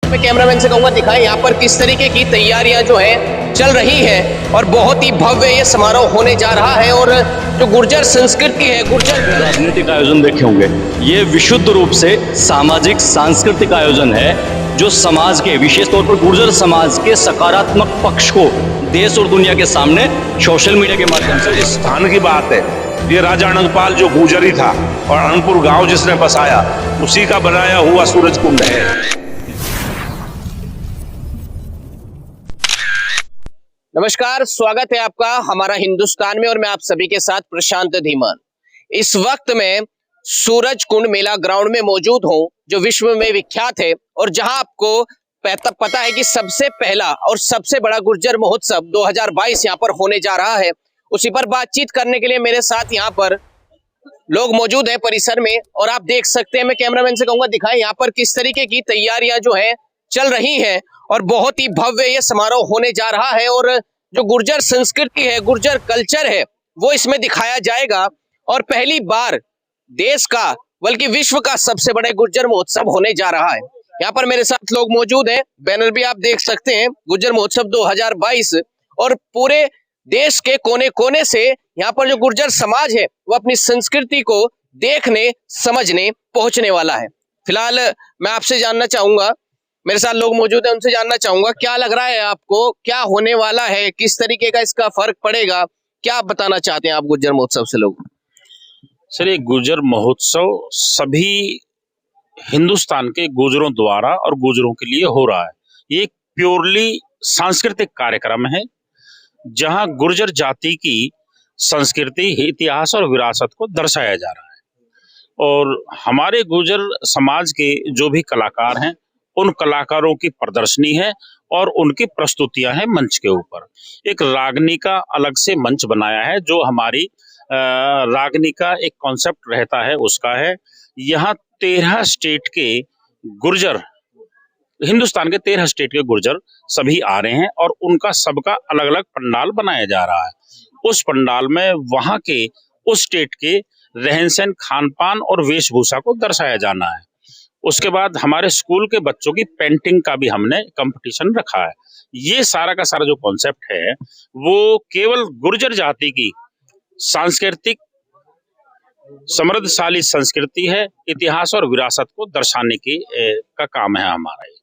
मैं कैमरामैन से कहूंगा दिखाएं यहाँ पर किस तरीके की तैयारियां जो है चल रही हैं और बहुत ही भव्य ये समारोह होने जा रहा है। और जो गुर्जर संस्कृति है, गुर्जर राजनीतिक आयोजन देखे होंगे, ये विशुद्ध रूप से सामाजिक सांस्कृतिक आयोजन है जो समाज के, विशेष तौर पर गुर्जर समाज के सकारात्मक पक्ष को देश और दुनिया के सामने सोशल मीडिया के माध्यम से। इस स्थान की बात है, ये राजा अनंगपाल जो गुर्जरी था और अनंतपुर गांव जिसने बसाया, उसी का बनाया हुआ सूरज कुंड है। नमस्कार, स्वागत है आपका हमारा हिंदुस्तान में और मैं आप सभी के साथ प्रशांत धीमान। इस वक्त मैं सूरज कुंड मेला ग्राउंड में मौजूद हूं जो विश्व में विख्यात है और जहां आपको पता है कि सबसे पहला और सबसे बड़ा गुर्जर महोत्सव 2022 यहां पर होने जा रहा है। उसी पर बातचीत करने के लिए मेरे साथ यहां पर लोग मौजूद हैं परिसर में और आप देख सकते हैं। मैं कैमरामैन से कहूंगा दिखाएं यहाँ पर किस तरीके की तैयारियां जो है चल रही हैं और बहुत ही भव्य ये समारोह होने जा रहा है। और जो गुर्जर संस्कृति है, गुर्जर कल्चर है, वो इसमें दिखाया जाएगा और पहली बार देश का बल्कि विश्व का सबसे बड़े गुर्जर महोत्सव होने जा रहा है। यहाँ पर मेरे साथ लोग मौजूद हैं, बैनर भी आप देख सकते हैं, गुर्जर महोत्सव 2022। और पूरे देश के कोने कोने से यहाँ पर जो गुर्जर समाज है वो अपनी संस्कृति को देखने समझने पहुंचने वाला है। फिलहाल मैं आपसे जानना चाहूंगा, मेरे साथ लोग मौजूद हैं, उनसे जानना चाहूंगा क्या लग रहा है आपको, क्या होने वाला है, किस तरीके का इसका फर्क पड़ेगा, क्या आप बताना चाहते हैं आप गुर्जर महोत्सव से लोग? सर, ये गुर्जर महोत्सव सभी हिंदुस्तान के गुर्जरों द्वारा और गुर्जरों के लिए हो रहा है। ये एक प्योरली सांस्कृतिक कार्यक्रम है जहां गुर्जर जाति की संस्कृति, इतिहास और विरासत को दर्शाया जा रहा है। और हमारे गुर्जर समाज के जो भी कलाकार हैं, उन कलाकारों की प्रदर्शनी है और उनकी प्रस्तुतियां हैं मंच के ऊपर। एक रागनी का अलग से मंच बनाया है जो हमारी रागनी का एक कॉन्सेप्ट रहता है, उसका है। यहाँ 13 स्टेट के गुर्जर, हिंदुस्तान के 13 स्टेट के गुर्जर सभी आ रहे हैं और उनका सबका अलग अलग पंडाल बनाया जा रहा है। उस पंडाल में वहाँ के उस स्टेट के रहन सहन, खान पान और वेशभूषा को दर्शाया जाना है। उसके बाद हमारे स्कूल के बच्चों की पेंटिंग का भी हमने कंपटीशन रखा है। ये सारा का सारा जो कॉन्सेप्ट है वो केवल गुर्जर जाति की सांस्कृतिक समृद्धशाली संस्कृति है, इतिहास और विरासत को दर्शाने की का काम है हमारा।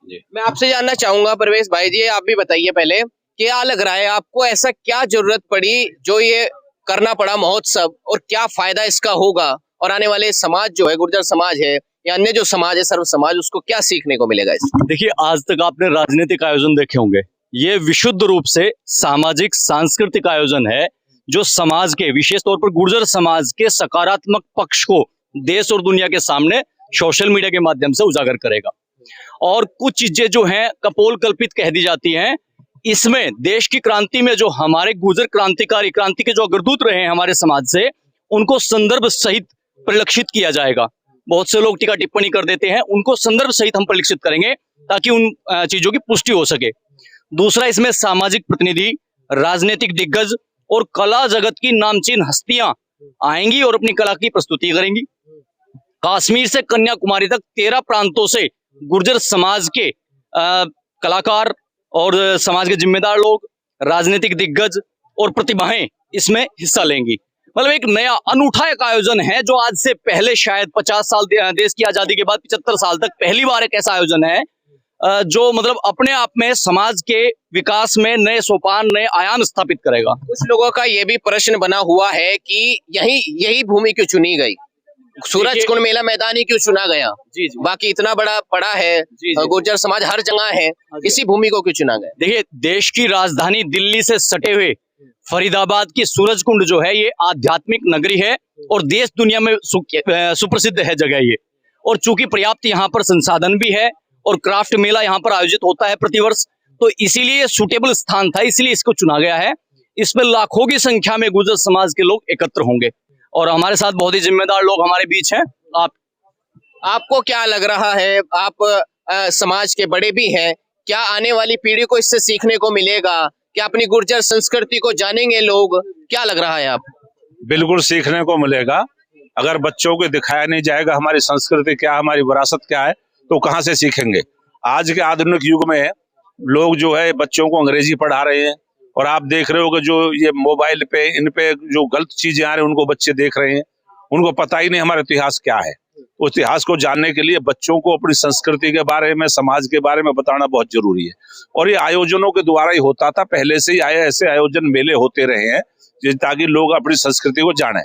जी, मैं आपसे जानना चाहूंगा परवेश भाई जी, आप भी बताइए पहले, क्या लग रहा है आपको, ऐसा क्या जरूरत पड़ी जो ये करना पड़ा महोत्सव और क्या फायदा इसका होगा और आने वाले समाज जो है, गुर्जर समाज है या अन्य जो समाज है, सर्व समाज, उसको क्या सीखने को मिलेगा इससे? देखिए, आज तक आपने राजनीतिक आयोजन देखे होंगे, ये विशुद्ध रूप से सामाजिक सांस्कृतिक आयोजन है जो समाज के, विशेष तौर पर गुर्जर समाज के सकारात्मक पक्ष को देश और दुनिया के सामने सोशल मीडिया के माध्यम से उजागर करेगा। और कुछ चीजें जो हैं कपोल कल्पित कह दी जाती हैं। इसमें देश की क्रांति में जो हमारे गुर्जर क्रांति के जो अग्रदूत रहे हैं हमारे समाज से, उनको संदर्भ सहित परिलक्षित किया जाएगा। बहुत से लोग टीका टिप्पणी कर देते हैं, उनको संदर्भ सहित हम परिलक्षित करेंगे ताकि उन चीजों की पुष्टि हो सके। दूसरा, इसमें सामाजिक प्रतिनिधि, राजनीतिक दिग्गज और कला जगत की नामचीन हस्तियां आएंगी और अपनी कला की प्रस्तुति करेंगी। कश्मीर से कन्याकुमारी तक 13 प्रांतों से गुर्जर समाज के कलाकार और समाज के जिम्मेदार लोग, राजनीतिक दिग्गज और प्रतिभाएं इसमें हिस्सा लेंगी। मतलब एक नया अनूठा एक आयोजन है जो आज से पहले शायद 50 साल, देश की आजादी के बाद 75 साल तक पहली बार एक ऐसा आयोजन है जो मतलब अपने आप में समाज के विकास में नए सोपान, नए आयाम स्थापित करेगा। कुछ लोगों का ये भी प्रश्न बना हुआ है कि यही भूमि क्यों चुनी गई, सूरज कुंड मेला मैदान ही क्यों चुना गया? जी जी, बाकी इतना बड़ा पड़ा है, गुर्जर समाज हर जगह है, इसी भूमि को क्यों चुना गया? देखिए, देश की राजधानी दिल्ली से सटे हुए फरीदाबाद की सूरज कुंड जो है, ये आध्यात्मिक नगरी है और देश दुनिया में सुप्रसिद्ध है जगह ये। और चूंकि पर्याप्त यहाँ पर संसाधन भी है और क्राफ्ट मेला यहाँ पर आयोजित होता है प्रतिवर्ष, तो इसीलिए सूटेबल स्थान था, इसलिए इसको चुना गया है। इसमें लाखों की संख्या में गुर्जर समाज के लोग एकत्र होंगे और हमारे साथ बहुत ही जिम्मेदार लोग हमारे बीच हैं। आपको क्या लग रहा है, आप समाज के बड़े भी हैं, क्या आने वाली पीढ़ी को इससे सीखने को मिलेगा? क्या अपनी गुर्जर संस्कृति को जानेंगे लोग? क्या लग रहा है आप? बिल्कुल सीखने को मिलेगा। अगर बच्चों को दिखाया नहीं जाएगा हमारी संस्कृति क्या, हमारी विरासत क्या है, तो कहाँ से सीखेंगे? आज के आधुनिक युग में लोग जो है बच्चों को अंग्रेजी पढ़ा रहे हैं, और आप देख रहे हो कि जो ये मोबाइल पे इन पे जो गलत चीजें आ रही हैं उनको बच्चे देख रहे हैं, उनको पता ही नहीं हमारा इतिहास क्या है। उस इतिहास को जानने के लिए बच्चों को अपनी संस्कृति के बारे में, समाज के बारे में बताना बहुत जरूरी है, और ये आयोजनों के द्वारा ही होता था। पहले से ही ऐसे आयोजन मेले होते रहे हैं ताकि लोग अपनी संस्कृति को जाने।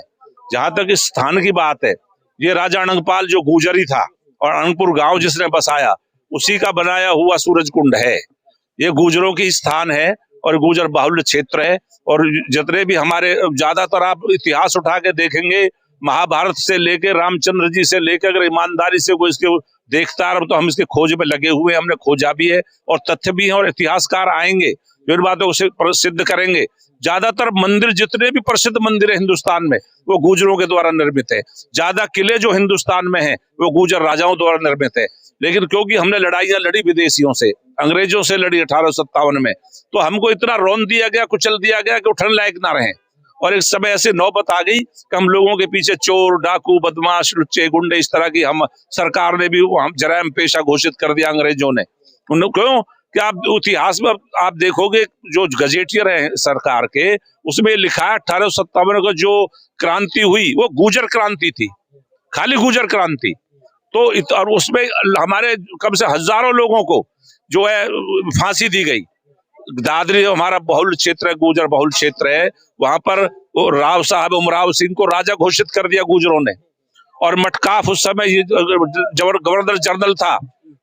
जहां तक इस स्थान की बात है, ये राजा अनंगपाल जो गुजरी था और अनंगपुर गांव जिसने बसाया, उसी का बनाया हुआ सूरज कुंड है। ये गुजरों की स्थान है और गुजर बाहुल्य क्षेत्र है। और जितने भी हमारे, ज्यादातर आप इतिहास उठा के देखेंगे, महाभारत से लेके रामचंद्र जी से लेकर अगर ईमानदारी से कोई इसके देखता है तो हम इसके खोज में लगे हुए हैं, हमने खोजा भी है और तथ्य भी है, और इतिहासकार आएंगे जो इन बातों को सिद्ध करेंगे। ज्यादातर मंदिर, जितने भी प्रसिद्ध मंदिर है हिंदुस्तान में, वो गुजरों के द्वारा निर्मित है। ज्यादा किले जो हिंदुस्तान में है वो गुजर राजाओं द्वारा निर्मित है। लेकिन क्योंकि हमने लड़ाइयां लड़ी विदेशियों से, अंग्रेजों से लड़ी 1857 में, तो हमको इतना रौन दिया गया, कुचल दिया गया कि उठने लायक ना रहे। और एक समय ऐसे नौबत आ गई कि हम लोगों के पीछे चोर, डाकू, बदमाश, लुच्चे, गुंडे, इस तरह की हम सरकार ने भी हम जराइम पेशा घोषित कर दिया अंग्रेजों ने। क्यों कि आप इतिहास में आप देखोगे जो गजेटियर है सरकार के, उसमें लिखा है 1857 को जो क्रांति हुई वो गुजर क्रांति थी, खाली गुजर क्रांति। तो और उसमें हमारे कम से हजारों लोगों को जो है फांसी दी गई। दादरी हमारा बहुल क्षेत्र है, गुजर बहुल क्षेत्र है, वहां पर राव साहब उमराव सिंह को राजा घोषित कर दिया गुजरों ने। और मटकाफ उस समय गवर्नर जनरल था,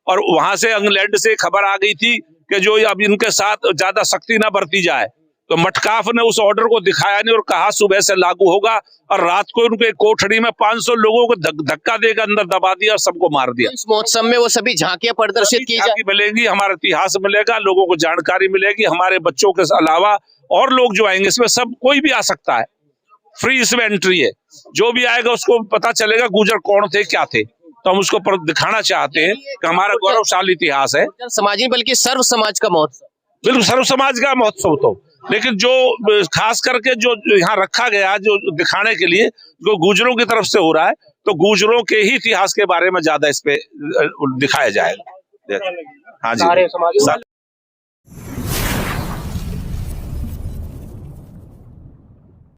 और वहां से इंग्लैंड से खबर आ गई थी कि जो अब इनके साथ ज्यादा सख्ती ना बरती जाए, तो मटकाफ ने उस ऑर्डर को दिखाया नहीं और कहा सुबह से लागू होगा, और रात को उनके कोठड़ी में 500 लोगों को धक्का देकर अंदर दबा दिया और सबको मार दिया। इस महोत्सव में वो सभी झांकियां प्रदर्शित की जाएगी, मिलेंगी, हमारा इतिहास मिलेगा, लोगों को जानकारी मिलेगी, हमारे बच्चों के अलावा और लोग जो आएंगे, इसमें सब कोई भी आ सकता है, फ्री इसमें एंट्री है। जो भी आएगा उसको पता चलेगा गुजर कौन थे, क्या थे। तो हम उसको दिखाना चाहते हैं कि हमारा गौरवशाली इतिहास है। समाज नहीं बल्कि सर्व समाज का महोत्सव, बिल्कुल सर्व समाज का महोत्सव। तो लेकिन जो खास करके जो यहाँ रखा गया जो दिखाने के लिए, जो गुजरों की तरफ से हो रहा है, तो गुजरों के ही इतिहास के बारे में ज्यादा इस पे दिखाया जाएगा। हाँ जी।